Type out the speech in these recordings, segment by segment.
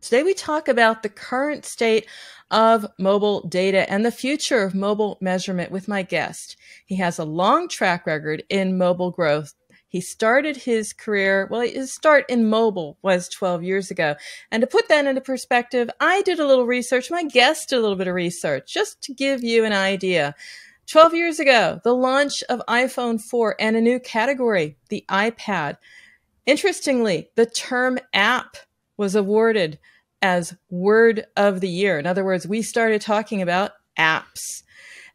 Today we talk about the current state of mobile data and the future of mobile measurement with my guest. He has a long track record in mobile growth. He started his career, well, his start in mobile was 12 years ago. And to put that into perspective, I did a little research. My guest did a little bit of research just to give you an idea. 12 years ago, the launch of iPhone 4 and a new category, the iPad. Interestingly, the term app was awarded as Word of the Year. In other words, we started talking about apps.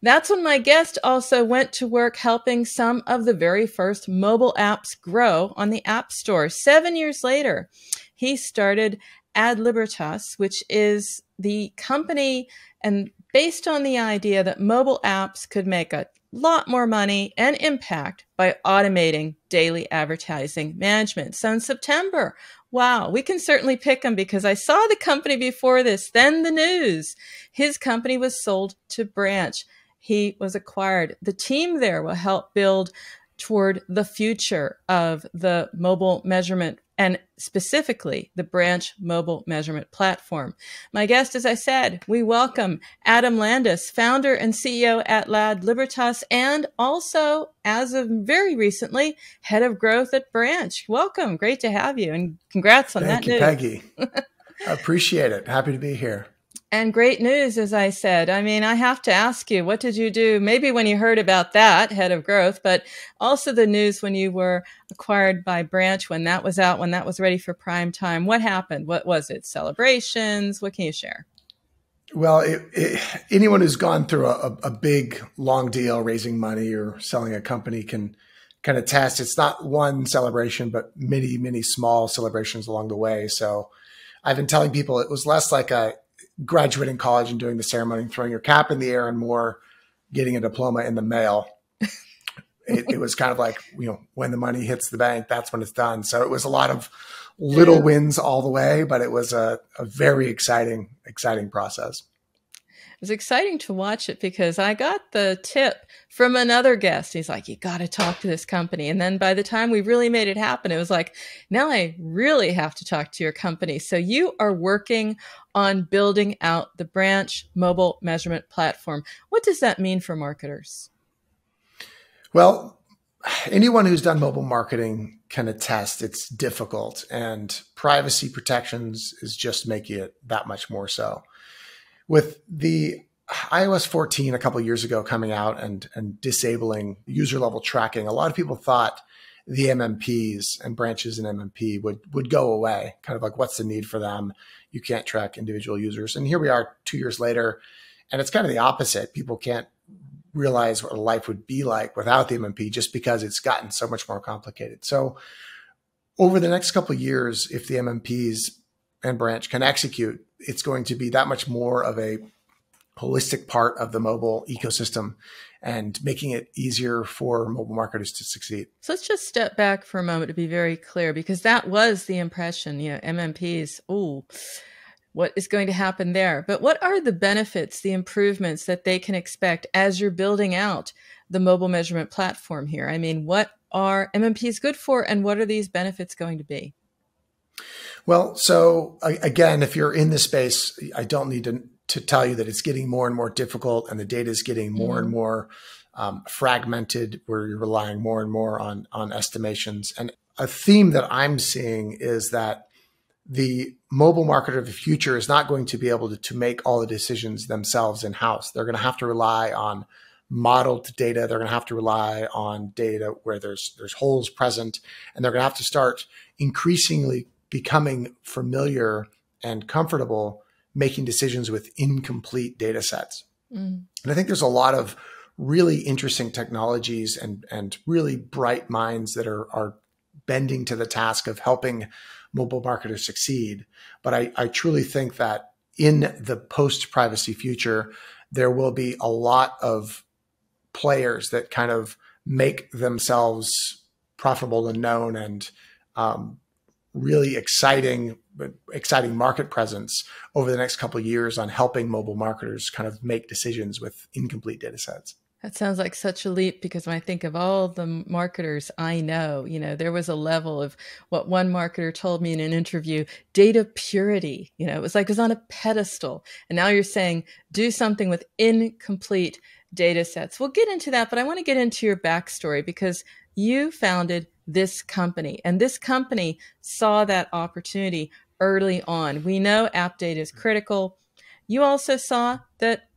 That's when my guest also went to work helping some of the very first mobile apps grow on the App Store. 7 years later, he started AdLibertas, which is the company and based on the idea that mobile apps could make a lot more money and impact by automating daily advertising management. So in September, wow, we can certainly pick him because I saw the company before this, then the news. His company was sold to Branch. He was acquired. The team there will help build toward the future of the mobile measurement and specifically the Branch mobile measurement platform. My guest, as I said, we welcome Adam Landis, founder and CEO at AdLibertas, and also, as of very recently, head of growth at Branch. Welcome. Great to have you, and congrats on that news. Thank you, Peggy. I appreciate it. Happy to be here. And great news, as I said. I mean, I have to ask you, what did you do? Maybe when you heard about that, head of growth, but also the news when you were acquired by Branch, when that was out, when that was ready for prime time. What happened? What was it? Celebrations? What can you share? Well, anyone who's gone through a big, long deal, raising money or selling a company can kind of attest. It's not one celebration, but many, many small celebrations along the way. So I've been telling people it was less like a graduating college and doing the ceremony and throwing your cap in the air and more getting a diploma in the mail. It was kind of like, when the money hits the bank, that's when it's done. So it was a lot of little wins all the way, but it was a very exciting process. It was exciting to watch it because I got the tip from another guest. He's like, you got to talk to this company. And then by the time we really made it happen, it was like, now I really have to talk to your company. So you are working on building out the Branch mobile measurement platform. What does that mean for marketers? Well, anyone who's done mobile marketing can attest it's difficult, and privacy protections is just making it that much more so. With the iOS 14 a couple of years ago coming out and disabling user level tracking, a lot of people thought the MMPs and branches in MMP would go away. Kind of like, what's the need for them? You can't track individual users. And here we are 2 years later, and it's kind of the opposite. People can't realize what life would be like without the MMP just because it's gotten so much more complicated. So over the next couple of years, if the MMPs and Branch can execute, it's going to be that much more of a holistic part of the mobile ecosystem and making it easier for mobile marketers to succeed. So let's just step back for a moment to be very clear, because that was the impression, MMPs, what is going to happen there? But what are the benefits, the improvements that they can expect as you're building out the mobile measurement platform here? I mean, what are MMPs good for, and what are these benefits going to be? Well, so again, if you're in this space, I don't need to tell you that it's getting more and more difficult, and the data is getting more and more fragmented, where you're relying more and more on estimations. And a theme that I'm seeing is that the mobile marketer of the future is not going to be able to make all the decisions themselves in-house. They're going to have to rely on modeled data. They're going to have to rely on data where there's holes present, and they're going to have to start increasingly becoming familiar and comfortable making decisions with incomplete data sets. And I think there's a lot of really interesting technologies and really bright minds that are bending to the task of helping mobile marketers succeed. But I truly think that in the post-privacy future, there will be a lot of players that kind of make themselves profitable and known, and really exciting market presence over the next couple of years on helping mobile marketers kind of make decisions with incomplete data sets. That sounds like such a leap, because when I think of all the marketers I know, there was a level of what one marketer told me in an interview, data purity. It was like it was on a pedestal. And now you're saying do something with incomplete data sets. We'll get into that, but I want to get into your backstory, because you founded this company, and this company saw that opportunity early on. We know app data is critical. You also saw that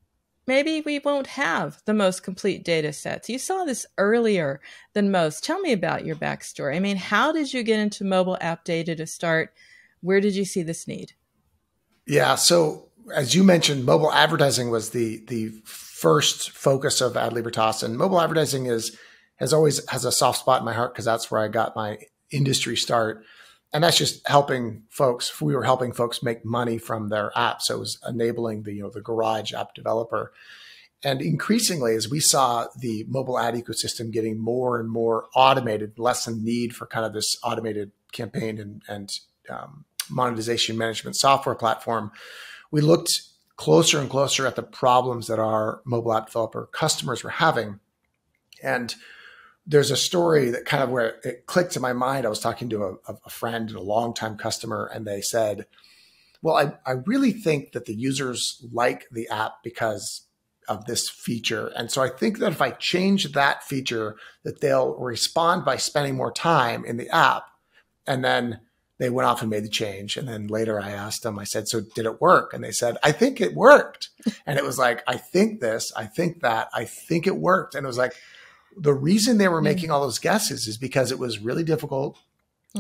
maybe we won't have the most complete data sets. You saw this earlier than most. Tell me about your backstory. I mean, how did you get into mobile app data to start? Where did you see this need? Yeah. So as you mentioned, mobile advertising was the first focus of AdLibertas, and mobile advertising has always a soft spot in my heart, because that's where I got my industry start. And that's just helping folks. We were helping folks make money from their apps. So it was enabling the garage app developer. And increasingly, as we saw the mobile ad ecosystem getting more and more automated, less in need for kind of this automated campaign and monetization management software platform, we looked closer and closer at the problems that our mobile app developer customers were having. And there's a story that kind of where it clicked in my mind. I was talking to a friend, a longtime customer, and they said, well, I really think that the users like the app because of this feature. And so I think that if I change that feature, that they'll respond by spending more time in the app. And then they went off and made the change. And then later I asked them, I said, so did it work? And they said, I think it worked. And it was like, I think this, I think that, I think it worked. And it was like, the reason they were making all those guesses is because it was really difficult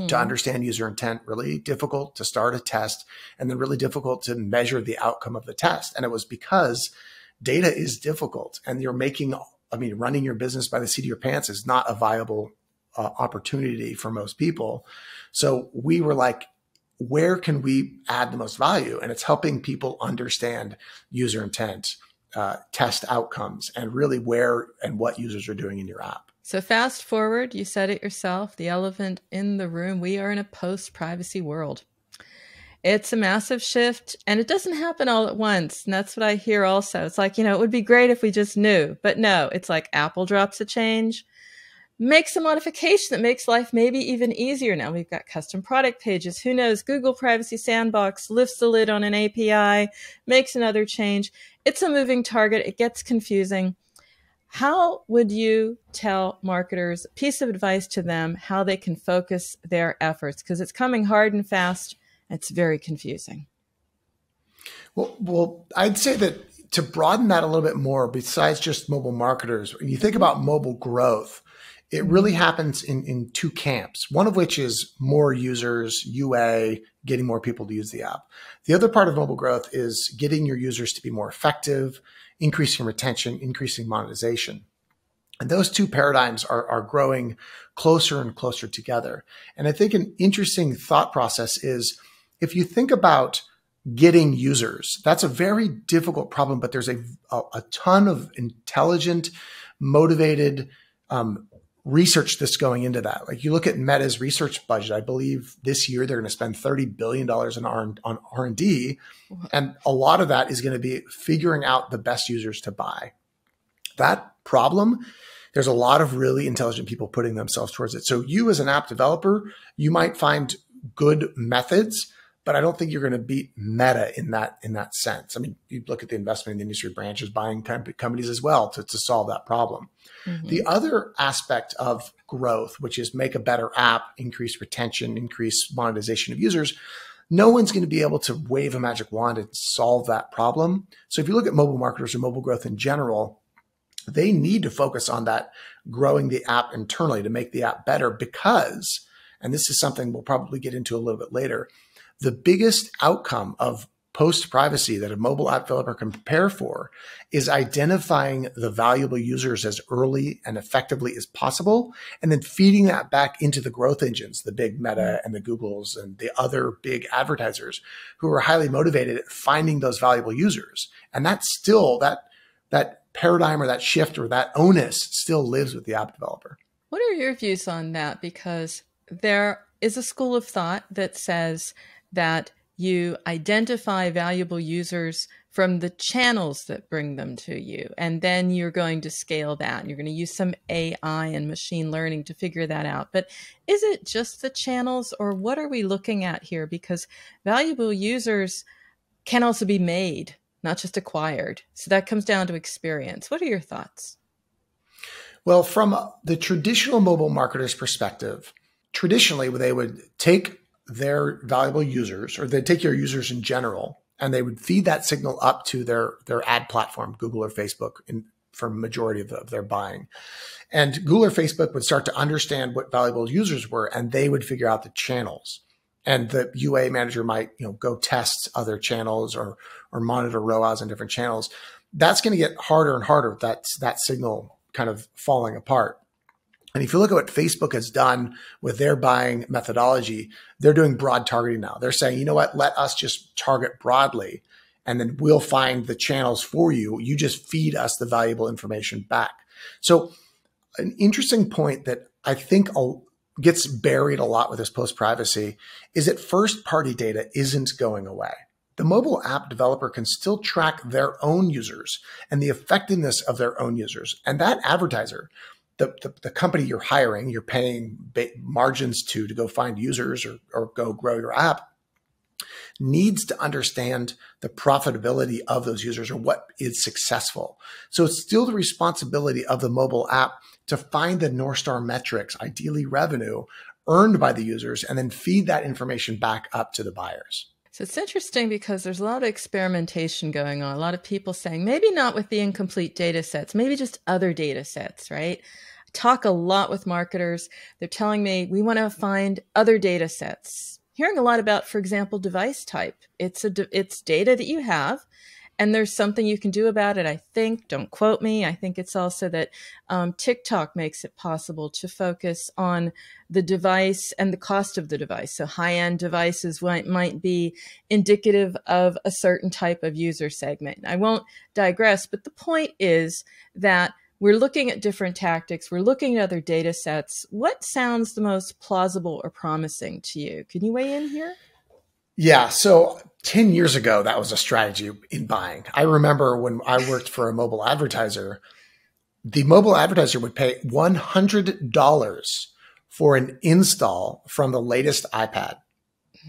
to understand user intent, really difficult to start a test, and then really difficult to measure the outcome of the test. And it was because data is difficult, and running your business by the seat of your pants is not a viable opportunity for most people. So we were like, where can we add the most value? And it's helping people understand user intent, test outcomes, and really where and what users are doing in your app. So fast forward, you said it yourself, the elephant in the room, we are in a post-privacy world. It's a massive shift, and it doesn't happen all at once. And that's what I hear also. It's like, it would be great if we just knew, but no, it's like Apple drops a change, makes a modification that makes life maybe even easier. Now we've got custom product pages. Who knows? Google Privacy Sandbox lifts the lid on an API, makes another change. It's a moving target. It gets confusing. How would you tell marketers, a piece of advice to them, how they can focus their efforts? Because it's coming hard and fast. It's very confusing. Well, I'd say that to broaden that a little bit more, besides just mobile marketers, when you think about mobile growth, it really happens in two camps, one of which is more users, UA, getting more people to use the app. The other part of mobile growth is getting your users to be more effective, increasing retention, increasing monetization. And those two paradigms are growing closer and closer together. And I think an interesting thought process is, if you think about getting users, that's a very difficult problem, but there's a ton of intelligent, motivated research that's going into that. Like, you look at Meta's research budget, I believe this year they're going to spend $30 billion on R&D. And a lot of that is going to be figuring out the best users to buy. That problem, there's a lot of really intelligent people putting themselves towards it. So you as an app developer, you might find good methods, but I don't think you're going to beat Meta in that sense. I mean, you look at the investment in the industry branches buying companies as well to solve that problem. Mm-hmm. The other aspect of growth, which is make a better app, increase retention, increase monetization of users, no one's going to be able to wave a magic wand and solve that problem. So if you look at mobile marketers or mobile growth in general, they need to focus on that, growing the app internally to make the app better, because, and this is something we'll probably get into a little bit later, the biggest outcome of post-privacy that a mobile app developer can prepare for is identifying the valuable users as early and effectively as possible, and then feeding that back into the growth engines, the big Meta and the Googles and the other big advertisers who are highly motivated at finding those valuable users. And that's still, that paradigm or that shift or that onus still lives with the app developer. What are your views on that? Because there is a school of thought that says that you identify valuable users from the channels that bring them to you. And then you're going to scale that. And you're going to use some AI and machine learning to figure that out. But is it just the channels, or what are we looking at here? Because valuable users can also be made, not just acquired. So that comes down to experience. What are your thoughts? Well, from the traditional mobile marketer's perspective, traditionally they would take their valuable users, or they'd take your users in general, and they would feed that signal up to their ad platform, Google or Facebook, for majority of their buying. And Google or Facebook would start to understand what valuable users were, and they would figure out the channels. And the UA manager might, go test other channels or monitor ROAS on different channels. That's going to get harder and harder. That signal kind of falling apart. And if you look at what Facebook has done with their buying methodology, they're doing broad targeting now. They're saying, you know what, let us just target broadly, and then we'll find the channels for you. You just feed us the valuable information back. So an interesting point that I think gets buried a lot with this post-privacy is that first-party data isn't going away. The mobile app developer can still track their own users and the effectiveness of their own users. And that advertiser, the company you're hiring, you're paying margins to go find users or go grow your app, needs to understand the profitability of those users or what is successful. So it's still the responsibility of the mobile app to find the North Star metrics, ideally revenue, earned by the users, and then feed that information back up to the buyers. So it's interesting because there's a lot of experimentation going on. A lot of people saying, maybe not with the incomplete data sets, maybe just other data sets, right? I talk a lot with marketers. They're telling me, we want to find other data sets. Hearing a lot about, for example, device type. It's data that you have, and there's something you can do about it. I think, don't quote me, I think it's also that TikTok makes it possible to focus on the device and the cost of the device. So high-end devices might be indicative of a certain type of user segment. I won't digress, but the point is that we're looking at different tactics. We're looking at other data sets. What sounds the most plausible or promising to you? Can you weigh in here? Yeah. So 10 years ago, that was a strategy in buying. I remember when I worked for a mobile advertiser, the mobile advertiser would pay $100 for an install from the latest iPad.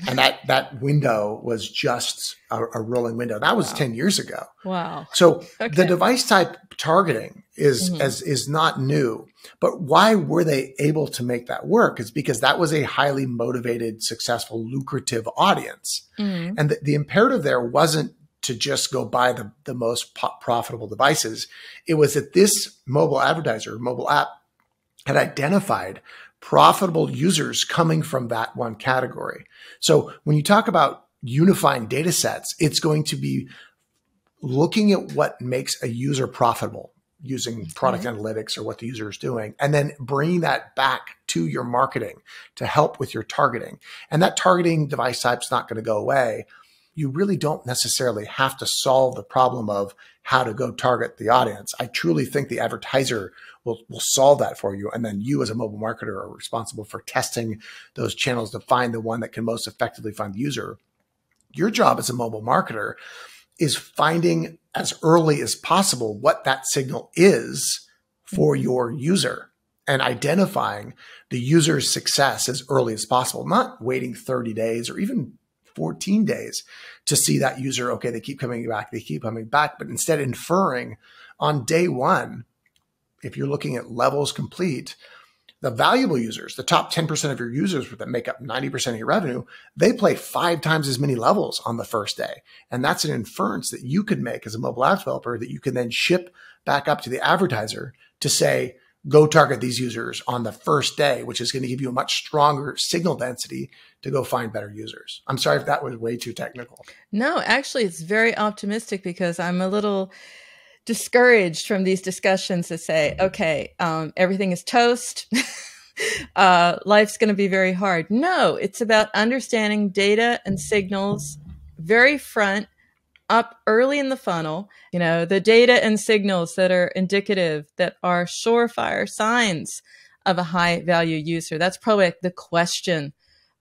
And that window was just a rolling window. That was 10 years ago. Wow. So the device type targeting is not new. But why were they able to make that work? Is because that was a highly motivated, successful, lucrative audience. Mm-hmm. And the imperative there wasn't to just go buy the most profitable devices. It was that this mobile advertiser, mobile app, had identified profitable users coming from that one category. So when you talk about unifying data sets, it's going to be looking at what makes a user profitable using product analytics or what the user is doing, and then bringing that back to your marketing to help with your targeting. And that targeting device type's not going to go away. You really don't necessarily have to solve the problem of how to go target the audience. I truly think the advertiser will solve that for you. And then you as a mobile marketer are responsible for testing those channels to find the one that can most effectively find the user. Your job as a mobile marketer is finding as early as possible what that signal is for your user and identifying the user's success as early as possible, not waiting 30 days or even 14 days to see that user, okay, they keep coming back, but instead inferring on day one, if you're looking at levels complete, the valuable users, the top 10% of your users that make up 90% of your revenue, they play 5 times as many levels on the first day. And that's an inference that you could make as a mobile app developer that you can then ship back up to the advertiser to say, go target these users on the first day, which is going to give you a much stronger signal density to go find better users. I'm sorry if that was way too technical. No, actually, it's very optimistic because I'm a little discouraged from these discussions that say, okay, everything is toast. Life's going to be very hard. No, it's about understanding data and signals very front up early in the funnel, the data and signals that are indicative, that are surefire signs of a high value user. That's probably the question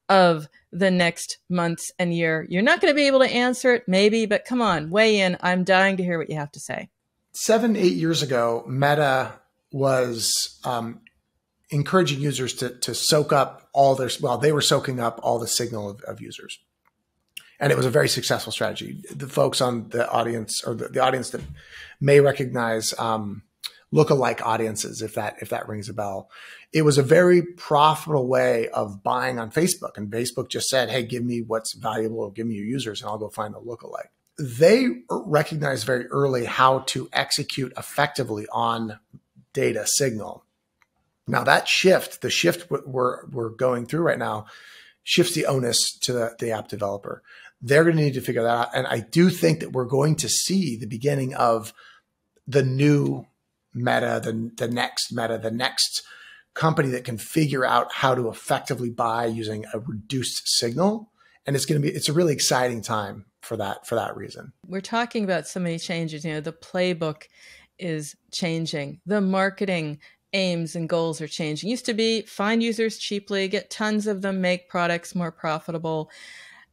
of the next months and year? You're not going to be able to answer it, maybe, but come on, weigh in. I'm dying to hear what you have to say. 7, 8 years ago, Meta was encouraging users to soak up all their, well, they were soaking up all the signal of users. And it was a very successful strategy. The folks on the audience, or the audience that may recognize lookalike audiences, if that rings a bell, it was a very profitable way of buying on Facebook. And Facebook just said, hey, give me what's valuable, or give me your users, and I'll go find a lookalike. They recognized very early how to execute effectively on data signal. Now that shift, the shift we're going through right now, shifts the onus to the app developer. They're going to need to figure that out. And I do think that we're going to see the beginning of the new Meta, the next Meta, the next company that can figure out how to effectively buy using a reduced signal. And it's a really exciting time for that reason. We're talking about so many changes. The playbook is changing. The marketing aims and goals are changing. It used to be find users cheaply, get tons of them, make products more profitable.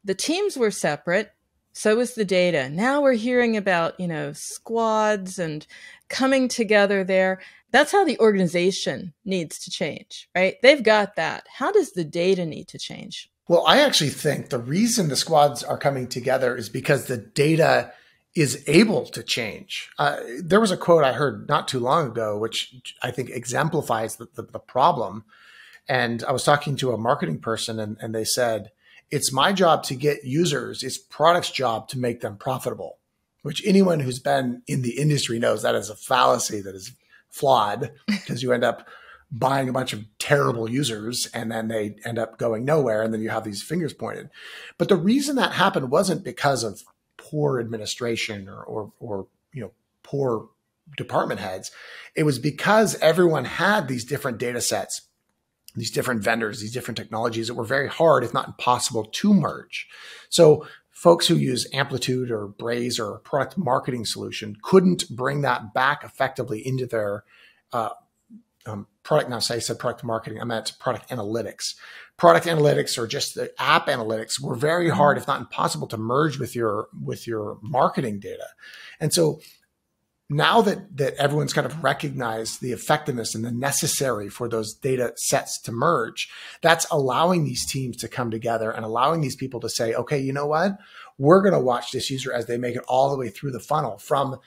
The teams were separate. So was the data. Now we're hearing about, squads and coming together there. That's how the organization needs to change, right? They've got that. How does the data need to change? Well, I actually think the reason the squads are coming together is because the data is able to change. There was a quote I heard not too long ago, which I think exemplifies the problem. And I was talking to a marketing person, and they said, it's my job to get users. It's product's job to make them profitable, which anyone who's been in the industry knows that is a fallacy that is flawed, because you end up buying a bunch of terrible users and then they end up going nowhere. And then you have these fingers pointed. But the reason that happened wasn't because of poor administration or poor department heads. It was because everyone had these different data sets, these different vendors, these different technologies that were very hard, if not impossible, to merge. So folks who use Amplitude or Braze or a product marketing solution couldn't bring that back effectively into their product. Now, say I said product marketing, I meant product analytics. Product analytics, or just the app analytics, were very hard, if not impossible, to merge with your marketing data. And so now that everyone's kind of recognized the effectiveness and the necessary for those data sets to merge, that's allowing these teams to come together and allowing these people to say, okay, you know what? We're going to watch this user as they make it all the way through the funnel, from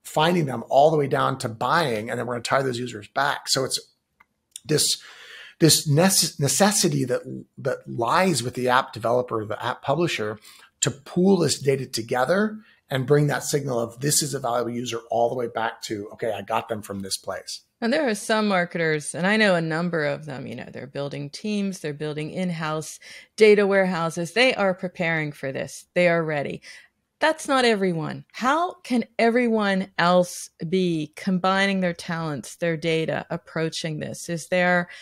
finding them all the way down to buying, and then we're going to tie those users back. So it's this necessity that lies with the app developer, the app publisher, to pool this data together and bring that signal of this is a valuable user all the way back to, okay, I got them from this place. And there are some marketers, and I know a number of them, they're building teams, they're building in-house data warehouses. They are preparing for this. They are ready. That's not everyone. How can everyone else be combining their talents, their data, approaching this? Is there, I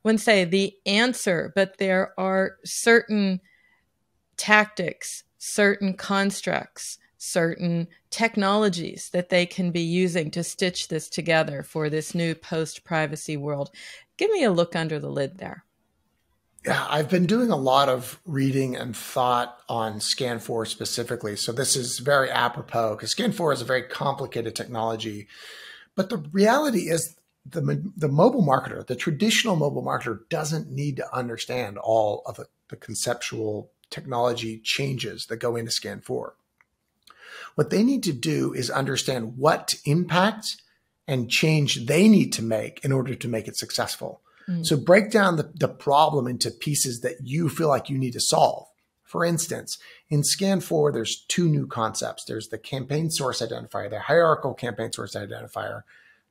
wouldn't say the answer, but there are certain tactics, certain constructs, certain technologies that they can be using to stitch this together for this new post-privacy world. Give me a look under the lid there. Yeah, I've been doing a lot of reading and thought on SKAN 4 specifically. So this is very apropos, because SKAN 4 is a very complicated technology. But the reality is the mobile marketer, the traditional mobile marketer, doesn't need to understand all of the conceptual technology changes that go into SKAN 4. What they need to do is understand what impact and change they need to make in order to make it successful. So break down the problem into pieces that you feel like you need to solve. For instance, in SKAN 4, there's two new concepts. There's the campaign source identifier, the hierarchical campaign source identifier.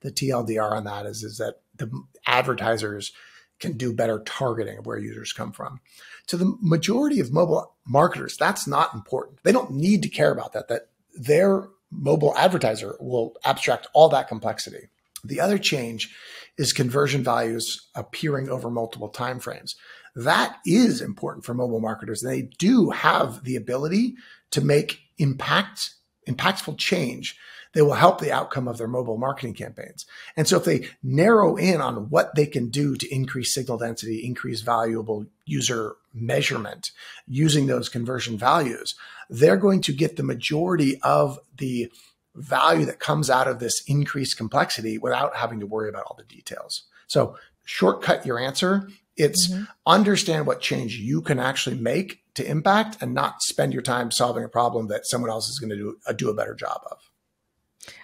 The TLDR on that is that the advertisers can do better targeting of where users come from. To the majority of mobile marketers, that's not important. They don't need to care about that their mobile advertiser will abstract all that complexity. The other change is conversion values appearing over multiple timeframes. That is important for mobile marketers. They do have the ability to make impactful change They will help the outcome of their mobile marketing campaigns. And so if they narrow in on what they can do to increase signal density, increase valuable user measurement using those conversion values, they're going to get the majority of the value that comes out of this increased complexity without having to worry about all the details. So shortcut your answer. It's understand what change you can actually make to impact and not spend your time solving a problem that someone else is going to do a better job of.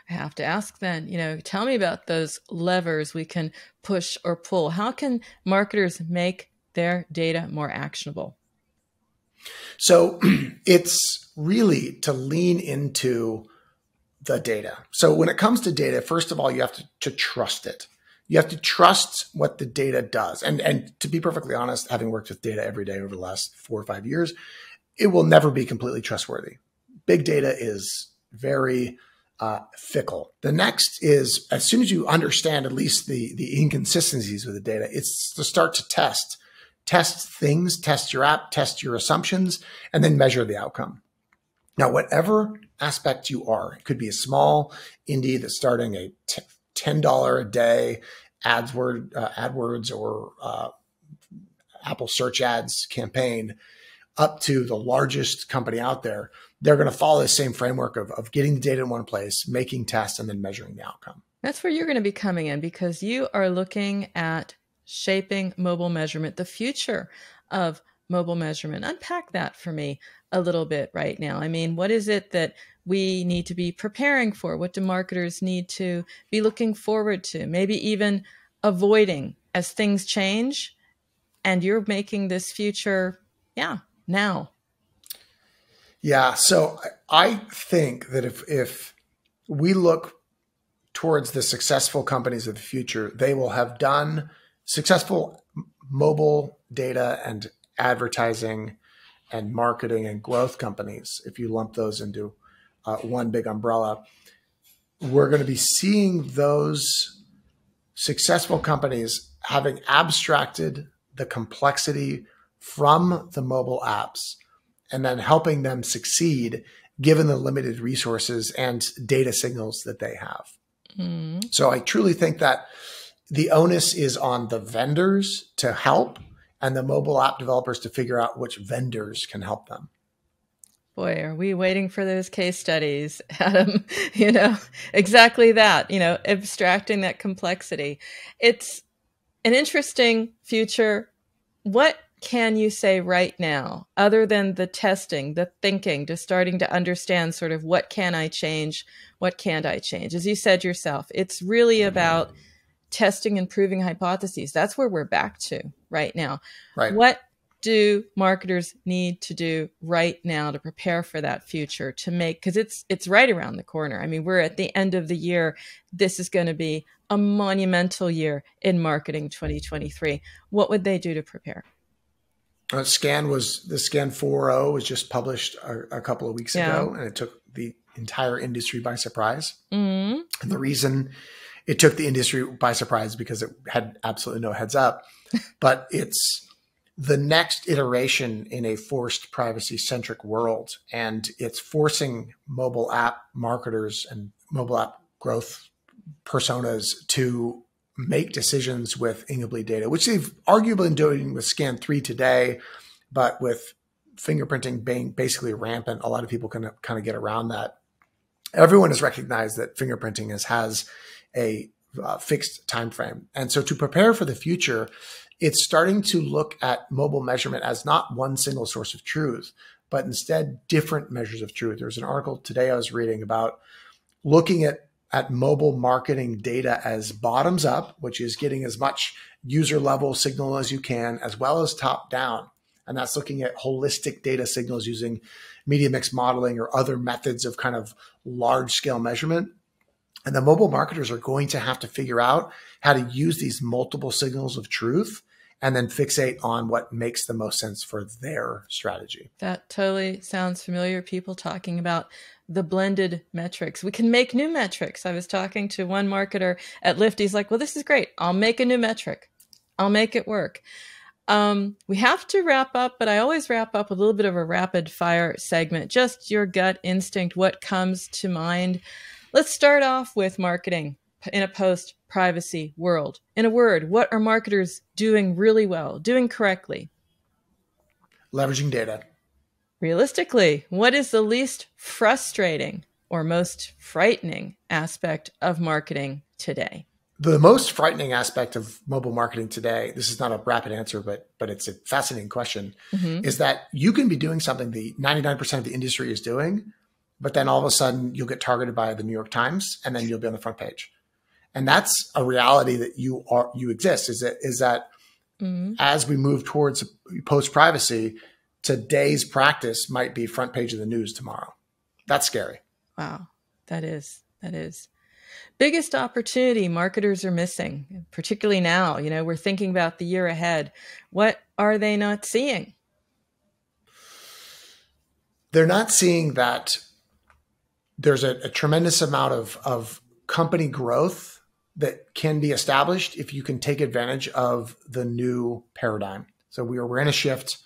I have to ask then, tell me about those levers we can push or pull. How can marketers make their data more actionable? So it's really to lean into the data. So when it comes to data, first of all, you have to trust it. You have to trust what the data does. And to be perfectly honest, having worked with data every day over the last 4 or 5 years, it will never be completely trustworthy. Big data is very fickle. The next is, as soon as you understand at least the inconsistencies with the data, it's to start to test things, test your app, test your assumptions, and then measure the outcome. Now, whatever aspect you are, it could be a small indie that's starting a $10 a day AdWords or Apple search ads campaign, up to the largest company out there, they're going to follow the same framework of getting the data in one place, making tests, and then measuring the outcome. That's where you're going to be coming in, because you are looking at shaping mobile measurement, the future of mobile measurement. Unpack that for me a little bit right now. I mean, what is it that we need to be preparing for? What do marketers need to be looking forward to? Maybe even avoiding as things change, and you're making this future, now. Yeah. So I think that if we look towards the successful companies of the future, they will have done successful mobile data and advertising and marketing and growth companies. If you lump those into one big umbrella, we're going to be seeing those successful companies having abstracted the complexity from the mobile apps and then helping them succeed given the limited resources and data signals that they have. So I truly think that the onus is on the vendors to help and the mobile app developers to figure out which vendors can help them. Boy, are we waiting for those case studies, Adam? Exactly that, abstracting that complexity. It's an interesting future. What can you say right now, other than the testing, the thinking, just starting to understand sort of what can I change? What can't I change? As you said yourself, it's really about testing and proving hypotheses. That's where we're back to right now. Right. What do marketers need to do right now to prepare for that future, to make, because it's right around the corner. I mean, we're at the end of the year. This is going to be a monumental year in marketing 2023. What would they do to prepare? SKAN 4.0 was just published a couple of weeks ago, and it took the entire industry by surprise. And the reason it took the industry by surprise because it had absolutely no heads up, but it's the next iteration in a forced privacy-centric world. And it's forcing mobile app marketers and mobile app growth personas to make decisions with incomplete data, which they've arguably been doing with SKAN 3 today, but with fingerprinting being basically rampant, a lot of people can kind of get around that. Everyone has recognized that fingerprinting has a fixed time frame. And so to prepare for the future, it's starting to look at mobile measurement as not one single source of truth, but instead different measures of truth. There's an article today I was reading about looking at mobile marketing data as bottoms up, which is getting as much user level signal as you can, as well as top down. And that's looking at holistic data signals using media mix modeling or other methods of kind of large scale measurement. And the mobile marketers are going to have to figure out how to use these multiple signals of truth and then fixate on what makes the most sense for their strategy. That totally sounds familiar. People talking about the blended metrics. We can make new metrics. I was talking to one marketer at Lyft. He's like, well, this is great. I'll make a new metric. I'll make it work. We have to wrap up, but I always wrap up with a little bit of a rapid fire segment. Just your gut instinct. What comes to mind? Let's start off with marketing in a post-privacy world. In a word, what are marketers doing really well, doing correctly? Leveraging data. Realistically, what is the least frustrating or most frightening aspect of marketing today? The most frightening aspect of mobile marketing today, this is not a rapid answer, but it's a fascinating question, is that you can be doing something the 99% of the industry is doing, but then all of a sudden you'll get targeted by the New York Times and then you'll be on the front page. And that's a reality that you exist, is that as we move towards post-privacy, today's practice might be front page of the news tomorrow. That's scary. Wow, that is. Biggest opportunity marketers are missing, particularly now. We're thinking about the year ahead. What are they not seeing? They're not seeing that there's a tremendous amount of company growth that can be established if you can take advantage of the new paradigm. So we're in a shift.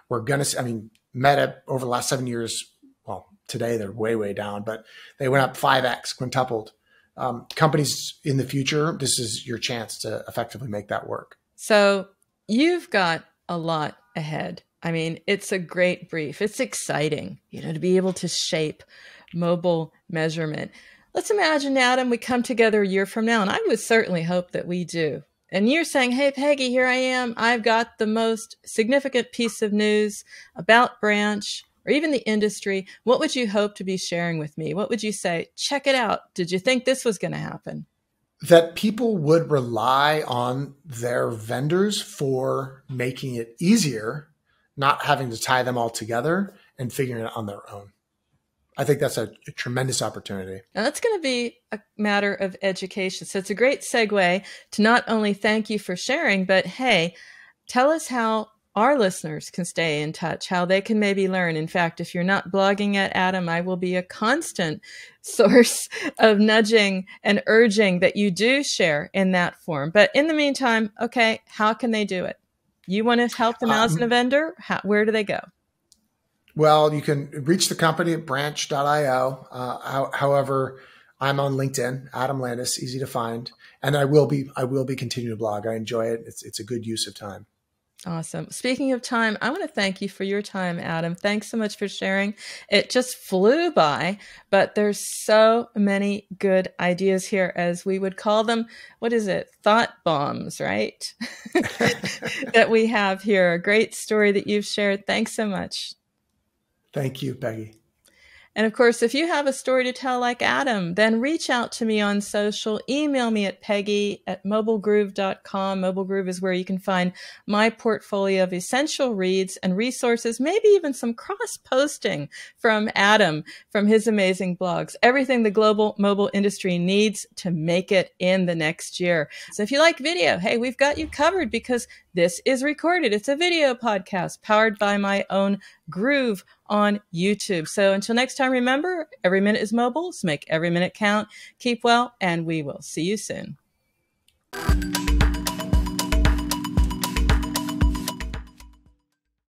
We're going to, Meta over the last 7 years, well, today they're way, way down, but they went up 5x, quintupled. Companies in the future, this is your chance to effectively make that work. So you've got a lot ahead. It's a great brief. It's exciting, to be able to shape mobile measurement. Let's imagine, Adam, we come together a year from now, and I would certainly hope that we do. And you're saying, hey, Peggy, here I am. I've got the most significant piece of news about Branch or even the industry. What would you hope to be sharing with me? What would you say? Check it out. Did you think this was going to happen? That people would rely on their vendors for making it easier, not having to tie them all together and figuring it out on their own. I think that's a tremendous opportunity. Now, that's going to be a matter of education. So it's a great segue to not only thank you for sharing, but hey, tell us how our listeners can stay in touch, how they can maybe learn. In fact, if you're not blogging at Adam, I will be a constant source of nudging and urging that you do share in that form. But in the meantime, okay, how can they do it? You want to help them out as a vendor? Where do they go? Well, you can reach the company at branch.io. However, I'm on LinkedIn, Adam Landis, easy to find. And I will be continuing to blog. I enjoy it. It's a good use of time. Awesome. Speaking of time, I want to thank you for your time, Adam. Thanks so much for sharing. It just flew by, but there's so many good ideas here, as we would call them. What is it? Thought bombs, right? That we have here. A great story that you've shared. Thanks so much. Thank you, Peggy. And of course, if you have a story to tell like Adam, then reach out to me on social. Email me at peggy@mobilegroove.com. Mobile Groove is where you can find my portfolio of essential reads and resources, maybe even some cross-posting from Adam from his amazing blogs. Everything the global mobile industry needs to make it in the next year. So if you like video, hey, we've got you covered because this is recorded. It's a video podcast powered by my own Groove on YouTube. So until next time, remember, every minute is mobile, so make every minute count. Keep well, and we will see you soon.